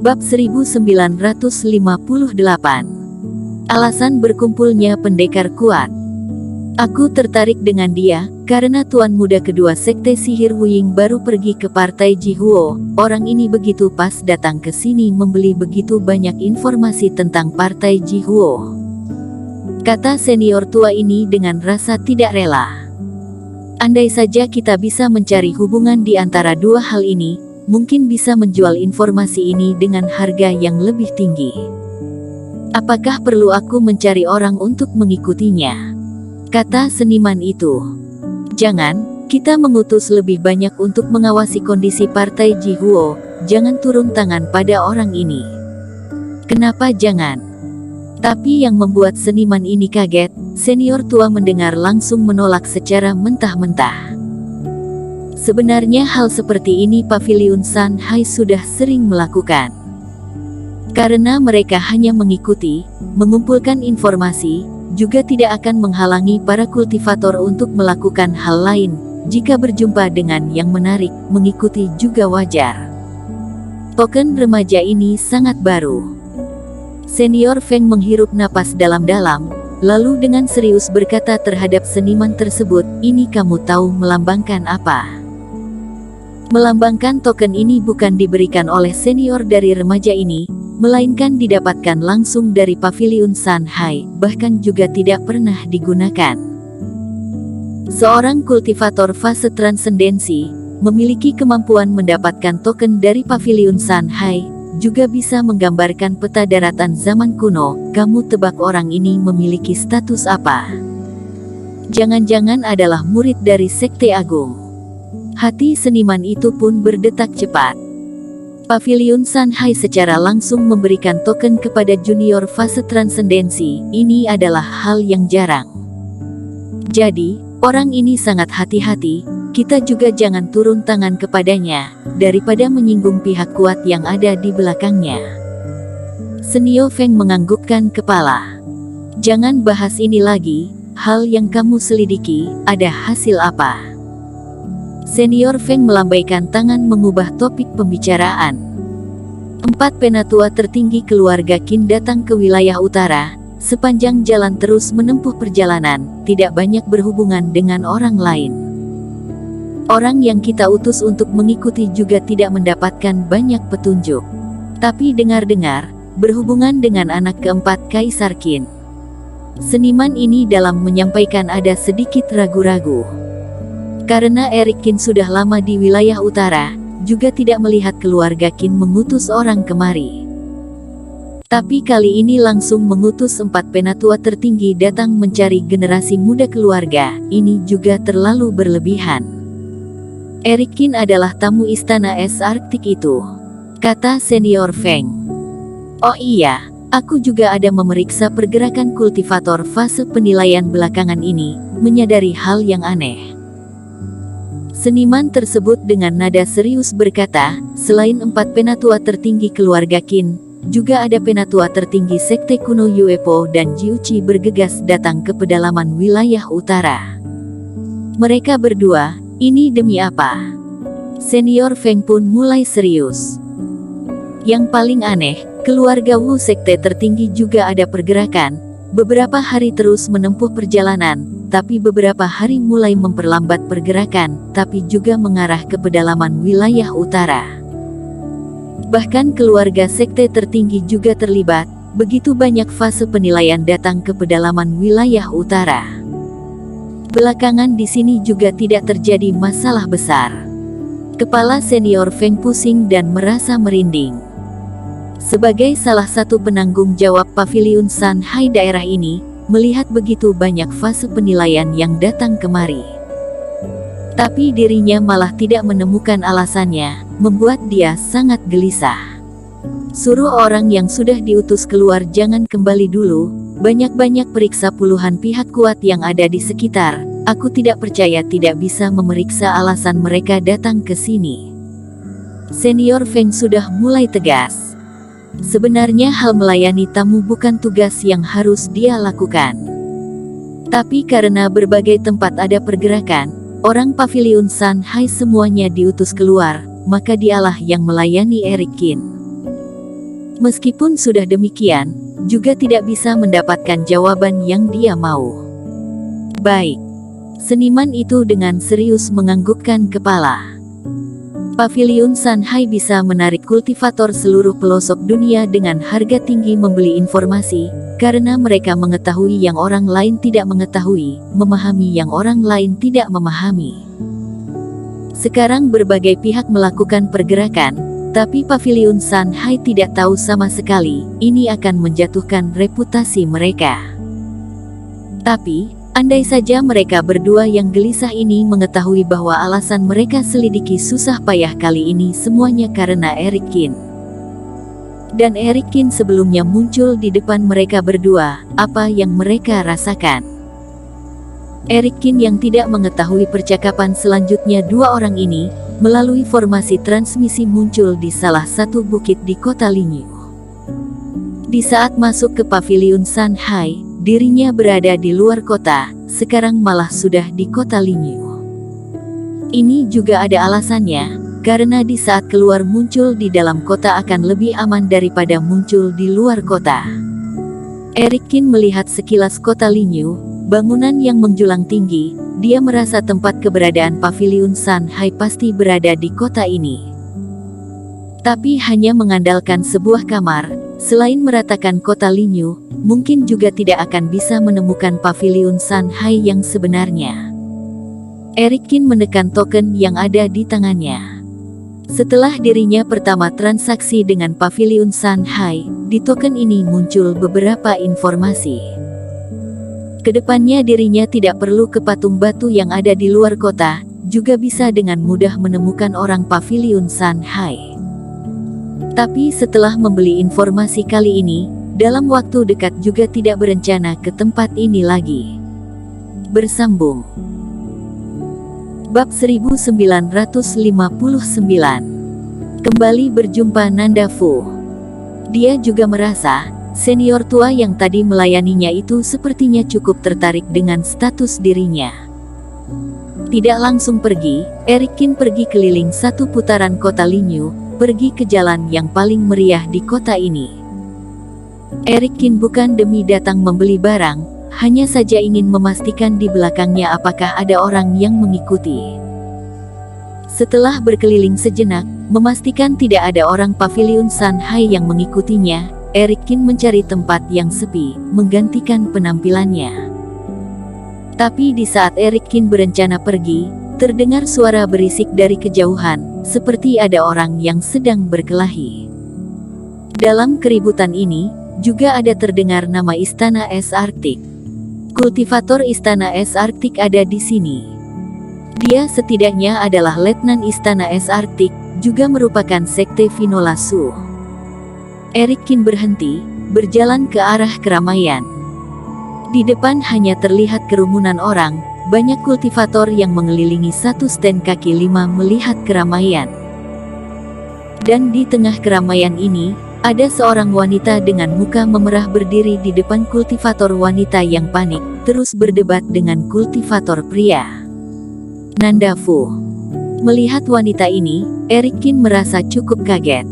Bab 1958. Alasan berkumpulnya pendekar kuat. Aku tertarik dengan dia, karena tuan muda kedua sekte sihir Wuying baru pergi ke partai Jihuo. Orang ini begitu pas datang ke sini membeli begitu banyak informasi tentang partai Jihuo. Kata senior tua ini dengan rasa tidak rela. Andai saja kita bisa mencari hubungan di antara dua hal ini, mungkin bisa menjual informasi ini dengan harga yang lebih tinggi. Apakah perlu aku mencari orang untuk mengikutinya? Kata seniman itu. Jangan, kita mengutus lebih banyak untuk mengawasi kondisi partai Jihuo, jangan turun tangan pada orang ini. Kenapa jangan? Tapi yang membuat seniman ini kaget, senior tua mendengar langsung menolak secara mentah-mentah. Sebenarnya hal seperti ini Paviliun Sanhai sudah sering melakukan. Karena mereka hanya mengikuti, mengumpulkan informasi, juga tidak akan menghalangi para kultivator untuk melakukan hal lain. Jika berjumpa dengan yang menarik, mengikuti juga wajar. Token remaja ini sangat baru. Senior Feng menghirup napas dalam-dalam, lalu dengan serius berkata terhadap seniman tersebut, "Ini kamu tahu melambangkan apa?" Melambangkan token ini bukan diberikan oleh senior dari remaja ini, melainkan didapatkan langsung dari Paviliun Sanhai, bahkan juga tidak pernah digunakan. Seorang kultivator fase transendensi, memiliki kemampuan mendapatkan token dari Paviliun Sanhai, juga bisa menggambarkan peta daratan zaman kuno. Kamu tebak orang ini memiliki status apa? Jangan-jangan adalah murid dari Sekte Agung. Hati seniman itu pun berdetak cepat. Paviliun Sanhai secara langsung memberikan token kepada junior fase transendensi, ini adalah hal yang jarang. Jadi, orang ini sangat hati-hati, kita juga jangan turun tangan kepadanya, daripada menyinggung pihak kuat yang ada di belakangnya. Senior Feng menganggukkan kepala. Jangan bahas ini lagi, hal yang kamu selidiki, ada hasil apa? Senior Feng melambaikan tangan mengubah topik pembicaraan. 4 penatua tertinggi keluarga Qin datang ke wilayah utara, sepanjang jalan terus menempuh perjalanan, tidak banyak berhubungan dengan orang lain. Orang yang kita utus untuk mengikuti juga tidak mendapatkan banyak petunjuk. Tapi dengar-dengar, berhubungan dengan anak keempat Kaisar Qin. Seniman ini dalam menyampaikan ada sedikit ragu-ragu. Karena Erik Qin sudah lama di wilayah utara, juga tidak melihat keluarga Qin mengutus orang kemari. Tapi kali ini langsung mengutus 4 penatua tertinggi datang mencari generasi muda keluarga, ini juga terlalu berlebihan. Erik Qin adalah tamu istana es Arktik itu, kata senior Feng. Oh iya, aku juga ada memeriksa pergerakan kultivator fase penilaian belakangan ini, menyadari hal yang aneh. Seniman tersebut dengan nada serius berkata, selain 4 penatua tertinggi keluarga Qin, juga ada penatua tertinggi sekte kuno Yuepo dan Jiuchi bergegas datang ke pedalaman wilayah utara. Mereka berdua, ini demi apa? Senior Feng pun mulai serius. Yang paling aneh, keluarga Wu sekte tertinggi juga ada pergerakan, beberapa hari terus menempuh perjalanan, tapi beberapa hari mulai memperlambat pergerakan, tapi juga mengarah ke pedalaman wilayah utara. Bahkan keluarga sekte tertinggi juga terlibat, begitu banyak fase penilaian datang ke pedalaman wilayah utara. Belakangan di sini juga tidak terjadi masalah besar. Kepala senior Feng pusing dan merasa merinding. Sebagai salah satu penanggung jawab Paviliun Sanhai daerah ini, melihat begitu banyak fase penilaian yang datang kemari. Tapi dirinya malah tidak menemukan alasannya, membuat dia sangat gelisah. Suruh orang yang sudah diutus keluar jangan kembali dulu, banyak-banyak periksa puluhan pihak kuat yang ada di sekitar, aku tidak percaya tidak bisa memeriksa alasan mereka datang ke sini. Senior Feng sudah mulai tegas. Sebenarnya hal melayani tamu bukan tugas yang harus dia lakukan. Tapi karena berbagai tempat ada pergerakan, orang Paviliun Sanhai semuanya diutus keluar, maka dialah yang melayani Erik Qin. Meskipun sudah demikian, juga tidak bisa mendapatkan jawaban yang dia mau. Baik. Seniman itu dengan serius menganggukkan kepala. Paviliun Sanhai bisa menarik kultivator seluruh pelosok dunia dengan harga tinggi membeli informasi, karena mereka mengetahui yang orang lain tidak mengetahui, memahami yang orang lain tidak memahami. Sekarang berbagai pihak melakukan pergerakan, tapi Paviliun Sanhai tidak tahu sama sekali, ini akan menjatuhkan reputasi mereka. Tapi, andai saja mereka berdua yang gelisah ini mengetahui bahwa alasan mereka selidiki susah payah kali ini semuanya karena Eric Kin. Dan Eric Kin sebelumnya muncul di depan mereka berdua, apa yang mereka rasakan? Eric Kin yang tidak mengetahui percakapan selanjutnya dua orang ini, melalui formasi transmisi muncul di salah satu bukit di kota Linyu. Di saat masuk ke Paviliun Sanhai, dirinya berada di luar kota, sekarang malah sudah di kota Linyu. Ini juga ada alasannya, karena di saat keluar muncul di dalam kota akan lebih aman daripada muncul di luar kota. Eric Kin melihat sekilas kota Linyu, bangunan yang menjulang tinggi, dia merasa tempat keberadaan Paviliun Sanhai pasti berada di kota ini. Tapi hanya mengandalkan sebuah kamar, selain meratakan kota Linyu, mungkin juga tidak akan bisa menemukan Paviliun Sanhai yang sebenarnya. Eric Kin menekan token yang ada di tangannya. Setelah dirinya pertama transaksi dengan Paviliun Sanhai, di token ini muncul beberapa informasi. Kedepannya dirinya tidak perlu ke patung batu yang ada di luar kota, juga bisa dengan mudah menemukan orang Paviliun Sanhai. Tapi setelah membeli informasi kali ini, dalam waktu dekat juga tidak berencana ke tempat ini lagi. Bersambung. Bab 1959. Kembali berjumpa Nanda Fu. Dia juga merasa, senior tua yang tadi melayaninya itu sepertinya cukup tertarik dengan status dirinya. Tidak langsung pergi, Eric Kin pergi keliling satu putaran kota Linyu, pergi ke jalan yang paling meriah di kota ini. Eric Kin bukan demi datang membeli barang, hanya saja ingin memastikan di belakangnya apakah ada orang yang mengikuti. Setelah berkeliling sejenak, memastikan tidak ada orang Paviliun Sanhai yang mengikutinya, Eric Kin mencari tempat yang sepi, menggantikan penampilannya. Tapi di saat Eric Kin berencana pergi, terdengar suara berisik dari kejauhan, seperti ada orang yang sedang berkelahi. Dalam keributan ini, juga ada terdengar nama Istana Es Arctic. Kultivator Istana Es Arctic ada di sini. Dia setidaknya adalah Letnan Istana Es Arctic, juga merupakan sekte Vinola Su. Eric Kin berhenti, berjalan ke arah keramaian. Di depan hanya terlihat kerumunan orang, banyak kultivator yang mengelilingi satu stand kaki lima melihat keramaian. Dan di tengah keramaian ini, ada seorang wanita dengan muka memerah berdiri di depan kultivator wanita yang panik, terus berdebat dengan kultivator pria. Nanda Fu. Melihat wanita ini, Eric Kin merasa cukup kaget.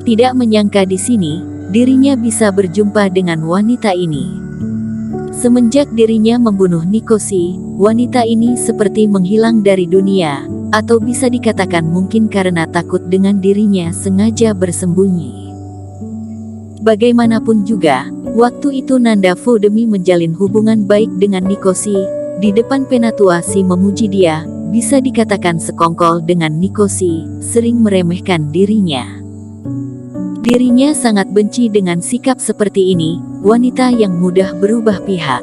Tidak menyangka di sini, dirinya bisa berjumpa dengan wanita ini. Semenjak dirinya membunuh Nikoshi, wanita ini seperti menghilang dari dunia, atau bisa dikatakan mungkin karena takut dengan dirinya sengaja bersembunyi. Bagaimanapun juga, waktu itu Nanda Fu demi menjalin hubungan baik dengan Nikoshi, di depan Penatua Si memuji dia, bisa dikatakan sekongkol dengan Nikoshi, sering meremehkan dirinya. Dirinya sangat benci dengan sikap seperti ini, wanita yang mudah berubah pihak.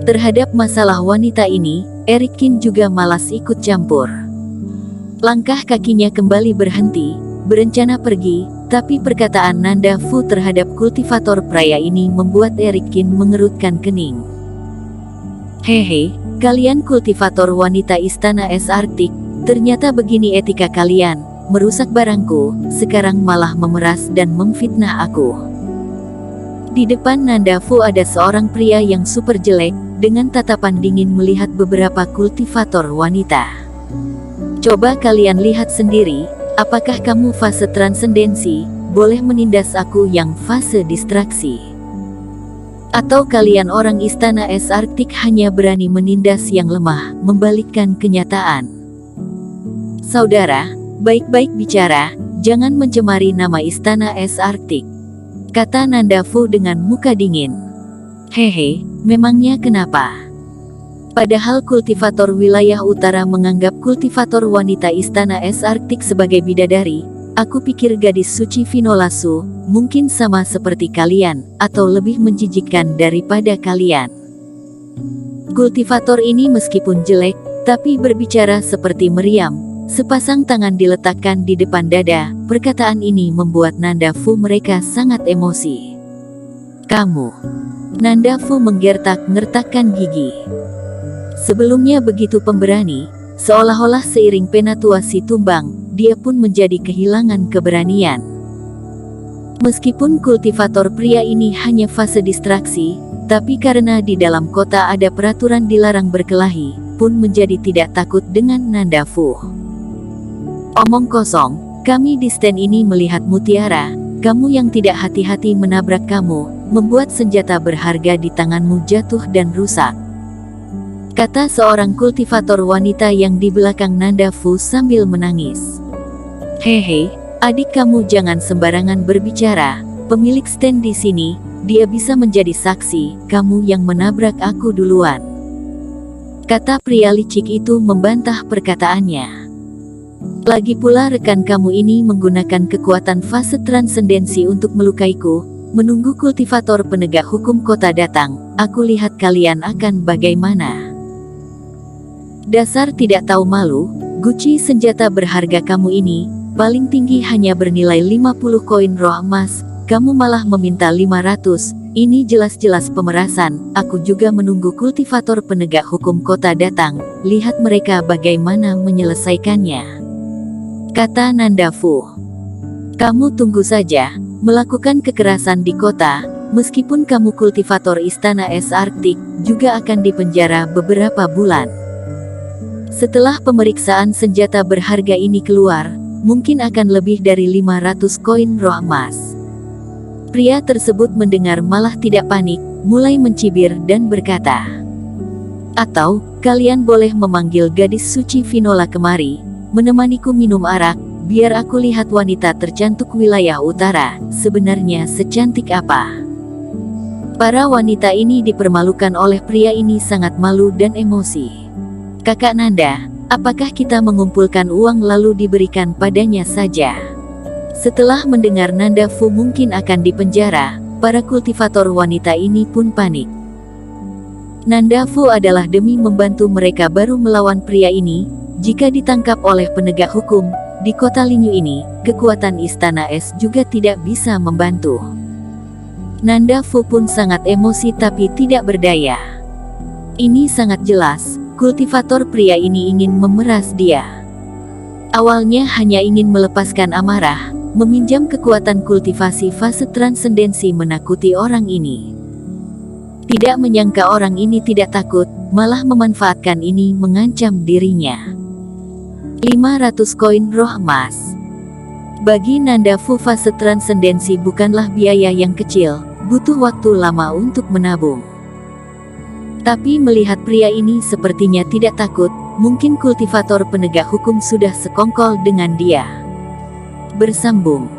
Terhadap masalah wanita ini, Eric Kin juga malas ikut campur. Langkah kakinya kembali berhenti, berencana pergi, tapi perkataan Nanda Fu terhadap kultivator pria ini membuat Eric Kin mengerutkan kening. Hehe, kalian kultivator wanita Istana Es Arctic, ternyata begini etika kalian. Merusak barangku, sekarang malah memeras dan memfitnah aku. Di depan Nanda Fu ada seorang pria yang super jelek, dengan tatapan dingin melihat beberapa kultivator wanita. Coba kalian lihat sendiri, apakah kamu fase transendensi, boleh menindas aku yang fase distraksi. Atau kalian orang Istana Es Arktik hanya berani menindas yang lemah, membalikkan kenyataan. Saudara, baik-baik bicara, jangan mencemari nama Istana Es Arktik, kata Nanda Fu dengan muka dingin. Hehe, memangnya kenapa? Padahal kultivator wilayah utara menganggap kultivator wanita Istana Es Arktik sebagai bidadari, aku pikir gadis suci Vinolasu mungkin sama seperti kalian, atau lebih menjijikkan daripada kalian. Kultivator ini meskipun jelek, tapi berbicara seperti meriam. Sepasang tangan diletakkan di depan dada. Perkataan ini membuat Nanda Fu mereka sangat emosi. Kamu. Nanda Fu menggertak-ngertakkan gigi. Sebelumnya begitu pemberani, seolah-olah seiring penetrasi tumbang, dia pun menjadi kehilangan keberanian. Meskipun kultivator pria ini hanya fase distraksi, tapi karena di dalam kota ada peraturan dilarang berkelahi, pun menjadi tidak takut dengan Nanda Fu. Omong kosong, kami di stand ini melihat mutiara, kamu yang tidak hati-hati menabrak kamu, membuat senjata berharga di tanganmu jatuh dan rusak, kata seorang kultivator wanita yang di belakang Nanda Fu sambil menangis. Hehe, adik kamu jangan sembarangan berbicara, pemilik stand di sini, dia bisa menjadi saksi, kamu yang menabrak aku duluan, kata pria licik itu membantah perkataannya. Lagi pula rekan kamu ini menggunakan kekuatan fase transendensi untuk melukaiku. Menunggu kultivator penegak hukum kota datang, aku lihat kalian akan bagaimana. Dasar tidak tahu malu, Gucci senjata berharga kamu ini, paling tinggi hanya bernilai 50 koin roh emas, kamu malah meminta 500, ini jelas-jelas pemerasan, aku juga menunggu kultivator penegak hukum kota datang, lihat mereka bagaimana menyelesaikannya, kata Nanda Fu. Kamu tunggu saja, melakukan kekerasan di kota, meskipun kamu kultivator Istana Es Arktik, juga akan dipenjara beberapa bulan. Setelah pemeriksaan senjata berharga ini keluar, mungkin akan lebih dari 500 koin roh emas. Pria tersebut mendengar malah tidak panik, mulai mencibir dan berkata, atau, kalian boleh memanggil gadis suci Vinola kemari, menemaniku minum arak, biar aku lihat wanita tercantik wilayah utara, sebenarnya secantik apa. Para wanita ini dipermalukan oleh pria ini sangat malu dan emosi. Kakak Nanda, apakah kita mengumpulkan uang lalu diberikan padanya saja? Setelah mendengar Nanda Fu mungkin akan dipenjara, para kultivator wanita ini pun panik. Nanda Fu adalah demi membantu mereka baru melawan pria ini. Jika ditangkap oleh penegak hukum, di kota Linyu ini, kekuatan Istana Es juga tidak bisa membantu. Nanda Fu pun sangat emosi tapi tidak berdaya. Ini sangat jelas, kultivator pria ini ingin memeras dia. Awalnya hanya ingin melepaskan amarah, meminjam kekuatan kultivasi fase transendensi menakuti orang ini. Tidak menyangka orang ini tidak takut, malah memanfaatkan ini mengancam dirinya. 500 koin roh emas. Bagi Nanda Fu fase transendensi bukanlah biaya yang kecil, butuh waktu lama untuk menabung. Tapi melihat pria ini sepertinya tidak takut, mungkin kultivator penegak hukum sudah sekongkol dengan dia. Bersambung.